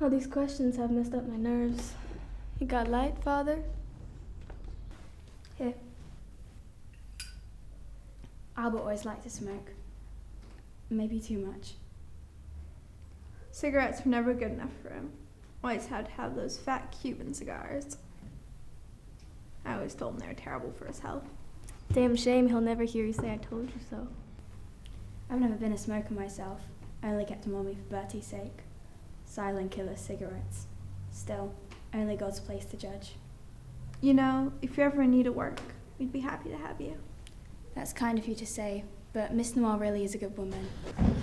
All these questions have messed up my nerves. You got light, Father? Here. Albert always liked to smoke. Maybe too much. Cigarettes were never good enough for him. Always had to have those fat Cuban cigars. I always told him they were terrible for his health. Damn shame he'll never hear you say I told you so. I've never been a smoker myself. I only kept them on me for Bertie's sake. Silent killer cigarettes. Still, only God's place to judge. You know, if you ever need to work, we'd be happy to have you. That's kind of you to say, but Miss Noir really is a good woman.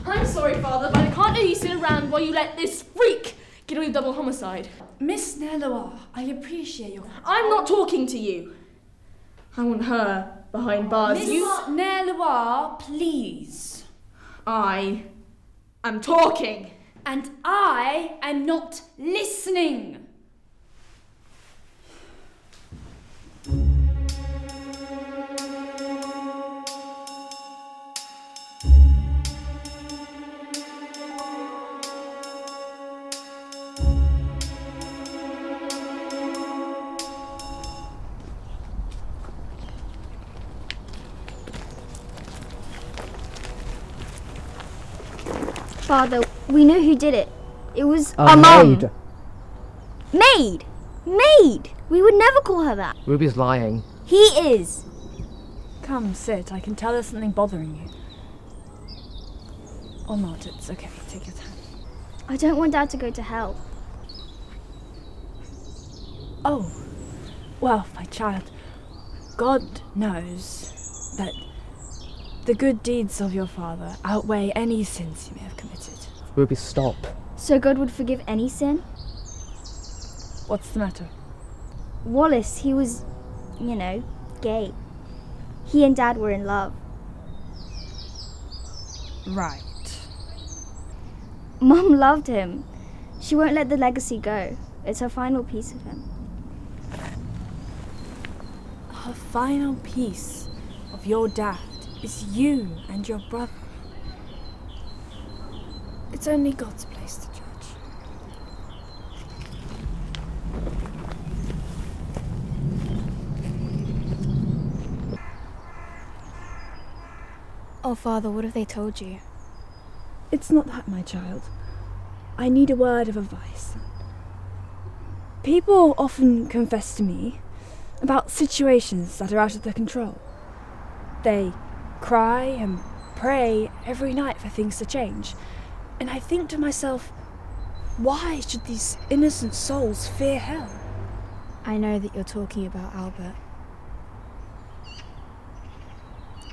I'm sorry, Father, but I can't let you sit around while you let this freak get away with double homicide. Miss Nelloir, I appreciate your... I'm not talking to you. I want her behind bars. Miss Nelloir, please. I am talking. And I am not listening. Father, we know who did it. It was A mum. maid. Maid! Maid! We would never call her that. Ruby's lying. He is. Come, sit. I can tell there's something bothering you. Or not, it's okay. Take your time. I don't want Dad to go to hell. Oh, well, my child, God knows that the good deeds of your father outweigh any sins you may have committed. Ruby, stop. So God would forgive any sin? What's the matter? Wallace, he was, gay. He and Dad were in love. Right. Mum loved him. She won't let the legacy go. It's her final piece of him. Her final piece of your dad is you and your brother. It's only God's place to judge. Oh, Father, what have they told you? It's not that, my child. I need a word of advice. People often confess to me about situations that are out of their control. They cry and pray every night for things to change. And I think to myself, why should these innocent souls fear hell? I know that you're talking about Albert.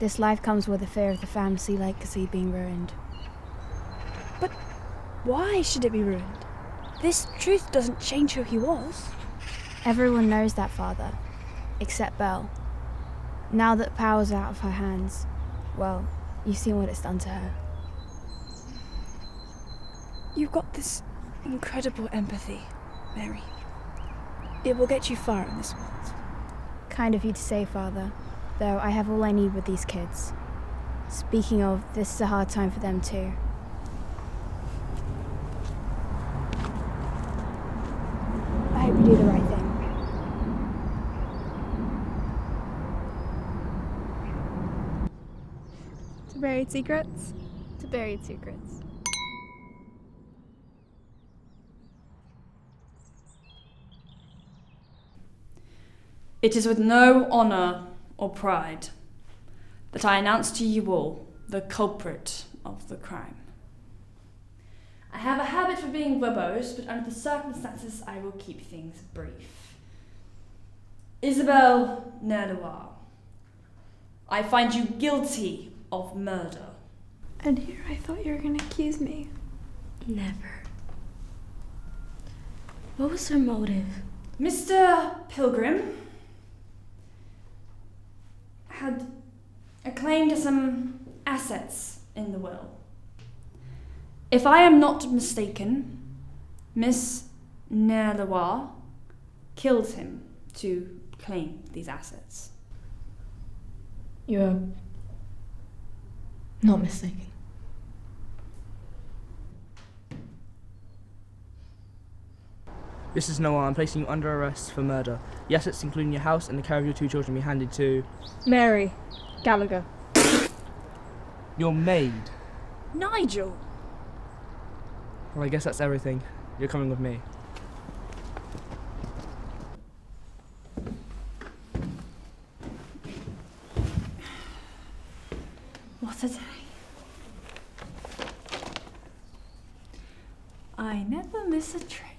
This life comes with the fear of the family legacy being ruined. But why should it be ruined? This truth doesn't change who he was. Everyone knows that, Father, except Belle. Now that power's out of her hands, well, you've seen what it's done to her. You've got this incredible empathy, Mary. It will get you far in this world. Kind of you to say, Father, though I have all I need with these kids. Speaking of, this is a hard time for them too. I hope you do the right thing. To buried secrets? To buried secrets. It is with no honour or pride that I announce to you all the culprit of the crime. I have a habit of being verbose, but under the circumstances I will keep things brief. Isabelle Nerloir, I find you guilty of murder. And here I thought you were going to accuse me. Never. What was her motive? Mr. Pilgrim had a claim to some assets in the will. If I am not mistaken, Miss Nerloir killed him to claim these assets. You're not mistaken. This is Noah. I'm placing you under arrest for murder. The assets, including your house and the care of your 2 children, will be handed to Mary Gallagher. your maid. Nigel! Well, I guess that's everything. You're coming with me. What a day. I never miss a trick.